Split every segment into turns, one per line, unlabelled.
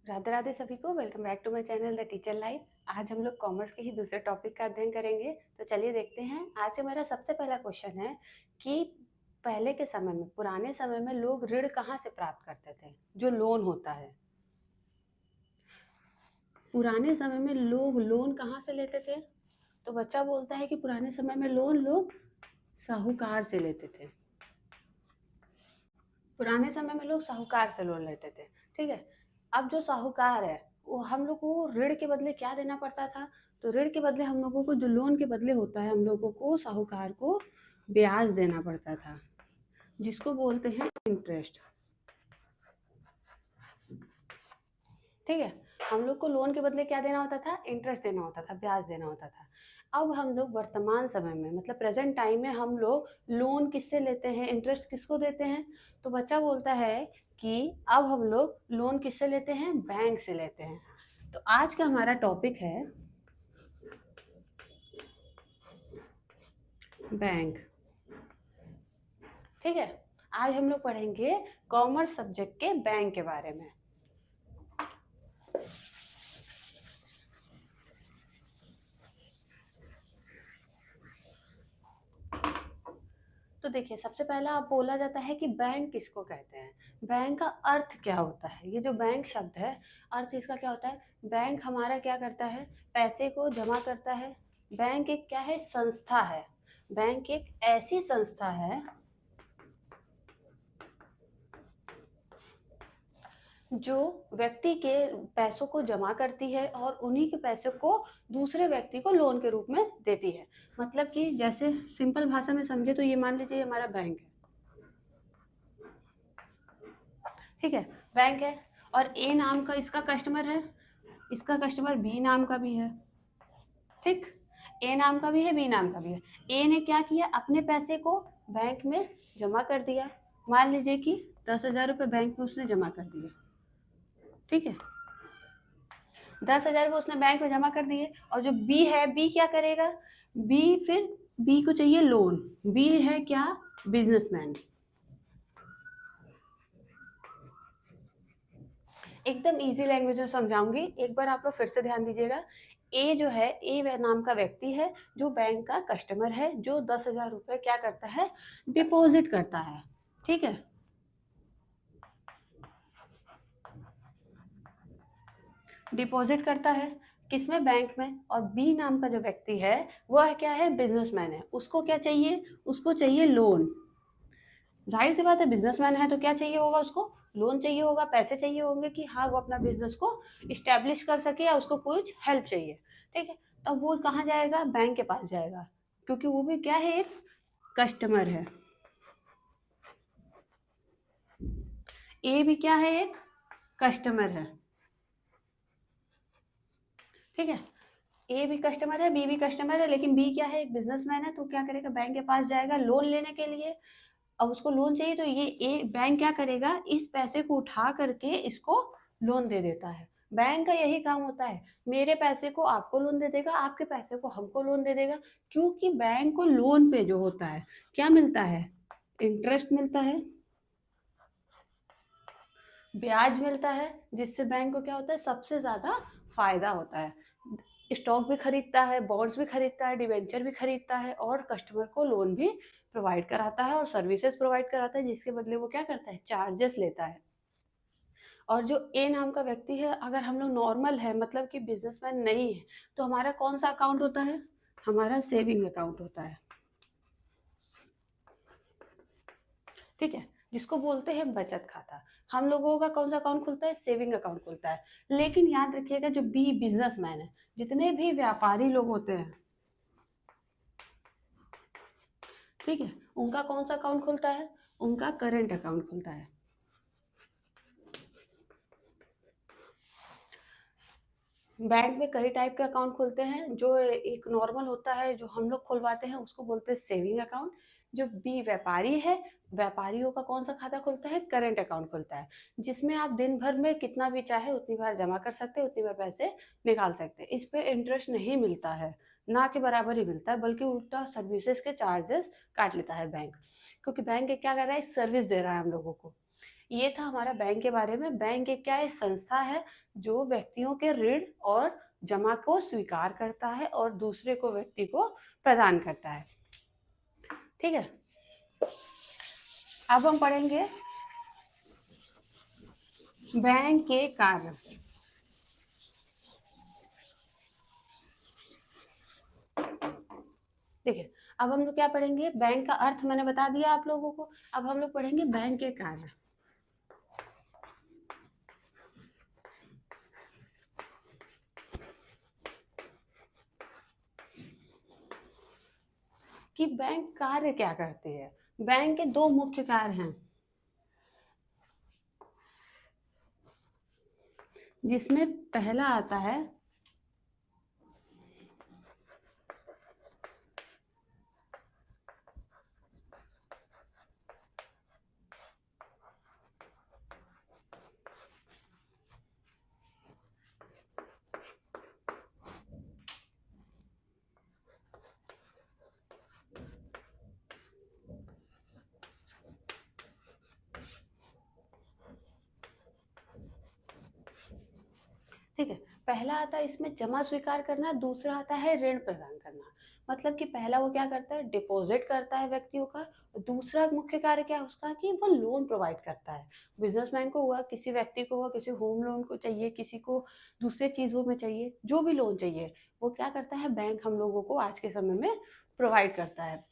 राधे राधे सभी को। Welcome back to my channel the teacher life. आज हम लोग कॉमर्स के ही दूसरे टॉपिक का अध्ययन करेंगे। तो चलिए देखते हैं। आज का मेरा सबसे पहला क्वेश्चन है कि पहले के समय में, पुराने समय में लोग ऋण कहाँ से प्राप्त करते थे, जो लोन होता है। पुराने समय में लोग लोन कहाँ से लेते थे? तो बच्चा बोलता है कि पुराने समय में लोन लोग साहूकार से लेते थे। पुराने समय में लोग साहूकार से लोन लेते थे। ठीक है। अब जो साहूकार है वो हम लोग को ऋण के बदले क्या देना पड़ता था? तो ऋण के बदले हम लोगों को, जो लोन के बदले होता है, हम लोगों को साहूकार को ब्याज देना पड़ता था, जिसको बोलते हैं इंटरेस्ट। ठीक है। हम लोग को लोन के बदले क्या देना होता था? इंटरेस्ट देना होता था, ब्याज देना होता था। अब हम लोग वर्तमान समय में, मतलब प्रेजेंट टाइम में, हम लोग लोन किससे लेते हैं, इंटरेस्ट किसको देते हैं? तो बच्चा बोलता है कि अब हम लोग लोन किससे लेते हैं? बैंक से लेते हैं। तो आज का हमारा टॉपिक है बैंक। ठीक है। आज हम लोग पढ़ेंगे कॉमर्स सब्जेक्ट के बैंक के बारे में। तो देखिए, सबसे पहला आप बोला जाता है कि बैंक किसको कहते हैं, बैंक का अर्थ क्या होता है। ये जो बैंक शब्द है, अर्थ इसका क्या होता है? बैंक हमारा क्या करता है? पैसे को जमा करता है। बैंक एक क्या है? संस्था है। बैंक एक ऐसी संस्था है जो व्यक्ति के पैसों को जमा करती है और उन्हीं के पैसों को दूसरे व्यक्ति को लोन के रूप में देती है। मतलब कि जैसे सिंपल भाषा में समझे तो ये मान लीजिए हमारा बैंक है। ठीक है। बैंक है और ए नाम का इसका कस्टमर है, इसका कस्टमर बी नाम का भी है। ठीक। ए नाम का भी है, बी नाम का भी है। ए ने क्या किया? अपने पैसे को बैंक में जमा कर दिया। मान लीजिए कि 10,000 रुपये बैंक में उसने जमा कर दिए। ठीक है। 10,000 रुपये उसने बैंक में जमा कर दिए। और जो बी है, बी क्या करेगा? बी को चाहिए लोन। बी है क्या? बिजनेसमैन। एकदम इजी लैंग्वेज में समझाऊंगी, एक बार आप लोग फिर से ध्यान दीजिएगा। ए जो है, ए नाम का व्यक्ति है जो बैंक का कस्टमर है, जो 10,000 रुपये क्या करता है? डिपॉजिट करता है। ठीक है। डिपॉजिट करता है किसमें? बैंक में। और बी नाम का जो व्यक्ति है वह क्या है? बिजनेसमैन है। उसको क्या चाहिए? उसको चाहिए लोन। जाहिर सी बात है, बिजनेसमैन है तो क्या चाहिए होगा उसको? लोन चाहिए होगा, पैसे चाहिए होंगे कि हाँ वो अपना बिजनेस को इस्टेब्लिश कर सके या उसको कुछ हेल्प चाहिए। ठीक है। तो वो कहाँ जाएगा? बैंक के पास जाएगा, क्योंकि वो भी क्या है? एक कस्टमर है। ए भी क्या है? एक कस्टमर है। ठीक है। ए भी कस्टमर है, बी भी कस्टमर है, लेकिन बी क्या है? एक बिजनेसमैन है। तो क्या करेगा? बैंक के पास जाएगा लोन लेने के लिए। अब उसको लोन चाहिए तो ये ए बैंक क्या करेगा? इस पैसे को उठा करके इसको लोन दे देता है। बैंक का यही काम होता है, मेरे पैसे को आपको लोन दे देगा, आपके पैसे को हमको लोन दे देगा। क्योंकि बैंक को लोन पे जो होता है क्या मिलता है? इंटरेस्ट मिलता है, ब्याज मिलता है, जिससे बैंक को क्या होता है? सबसे ज्यादा फायदा होता है। स्टॉक भी खरीदता है, बॉन्ड्स भी खरीदता है, डिवेंचर भी खरीदता है, और कस्टमर को लोन भी प्रोवाइड कराता है और सर्विसेज प्रोवाइड कराता है, जिसके बदले वो क्या करता है? चार्जेस लेता है। और जो ए नाम का व्यक्ति है, अगर हम लोग नॉर्मल है, मतलब कि बिजनेसमैन नहीं है, तो हमारा कौन सा अकाउंट होता है? हमारा सेविंग अकाउंट होता है। ठीक है। जिसको बोलते हैं बचत खाता। हम लोगों का कौन सा अकाउंट खुलता है? सेविंग अकाउंट खुलता है। लेकिन याद रखिएगा, जो बी बिजनेसमैन है, जितने भी व्यापारी लोग होते हैं, ठीक है, उनका कौन सा अकाउंट खुलता है? उनका करेंट अकाउंट खुलता है। बैंक में कई टाइप के अकाउंट खुलते हैं। जो एक नॉर्मल होता है जो हम लोग खुलवाते हैं, उसको बोलते हैं सेविंग अकाउंट। जो बी व्यापारी है, व्यापारियों का कौन सा खाता खुलता है? करेंट अकाउंट खुलता है, जिसमें आप दिन भर में कितना भी चाहे उतनी बार जमा कर सकते हैं, उतनी बार पैसे निकाल सकते हैं। इस पे इंटरेस्ट नहीं मिलता है, ना के बराबर ही मिलता है, बल्कि उल्टा सर्विसेज के चार्जेस काट लेता है बैंक। क्योंकि बैंक क्या कर रहा है? सर्विस दे रहा है हम लोगों को। ये था हमारा बैंक के बारे में। बैंक एक क्या है, संस्था है जो व्यक्तियों के ऋण और जमा को स्वीकार करता है और दूसरे को व्यक्ति को प्रदान करता है। ठीक है, अब हम पढ़ेंगे बैंक के कार्य। देखिए, अब हम लोग क्या पढ़ेंगे, बैंक का अर्थ मैंने बता दिया आप लोगों को। अब हम लोग पढ़ेंगे बैंक के कार्य। कि बैंक कार्य क्या करती है। बैंक के दो मुख्य कार्य हैं, जिसमें पहला आता है ठीक है, पहला आता है इसमें जमा स्वीकार करना, दूसरा आता है ऋण प्रदान करना। मतलब कि पहला वो क्या करता है, डिपॉजिट करता है व्यक्तियों का, और दूसरा मुख्य कार्य क्या है उसका, कि वो लोन प्रोवाइड करता है। बिजनेसमैन को हुआ, किसी व्यक्ति को हुआ, किसी होम लोन को चाहिए, किसी को दूसरे चीज़ों में चाहिए, जो भी लोन चाहिए वो क्या करता है, बैंक हम लोगों को आज के समय में प्रोवाइड करता है।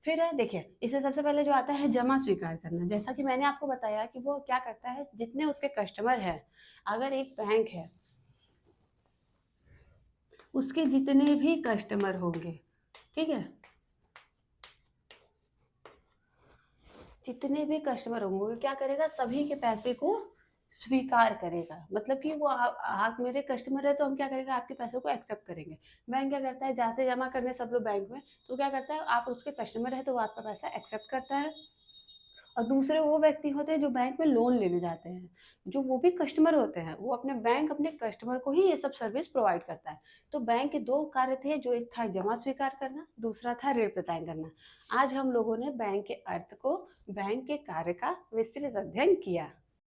फिर है, देखिए इससे सबसे पहले जो आता है जमा स्वीकार करना। जैसा कि मैंने आपको बताया कि वो क्या करता है, जितने उसके कस्टमर हैं, अगर एक बैंक है उसके जितने भी कस्टमर होंगे, ठीक है, जितने भी कस्टमर होंगे वो क्या करेगा, सभी के पैसे को स्वीकार करेगा। मतलब कि वो आप मेरे कस्टमर है तो हम क्या करेंगे, आपके पैसों को एक्सेप्ट करेंगे। बैंक क्या करता है, जाते जमा करने सब लोग बैंक में, तो क्या करता है, आप उसके कस्टमर है तो वो आपका पैसा एक्सेप्ट करता है। और दूसरे वो व्यक्ति होते हैं जो बैंक में लोन लेने जाते हैं, जो वो भी कस्टमर होते हैं, वो अपने बैंक अपने कस्टमर को ही ये सब सर्विस प्रोवाइड करता है। तो बैंक के दो कार्य थे, जो एक था जमा स्वीकार करना, दूसरा था ऋण प्रदान करना। आज हम लोगों ने बैंक के अर्थ को, बैंक के कार्य का विस्तृत अध्ययन किया।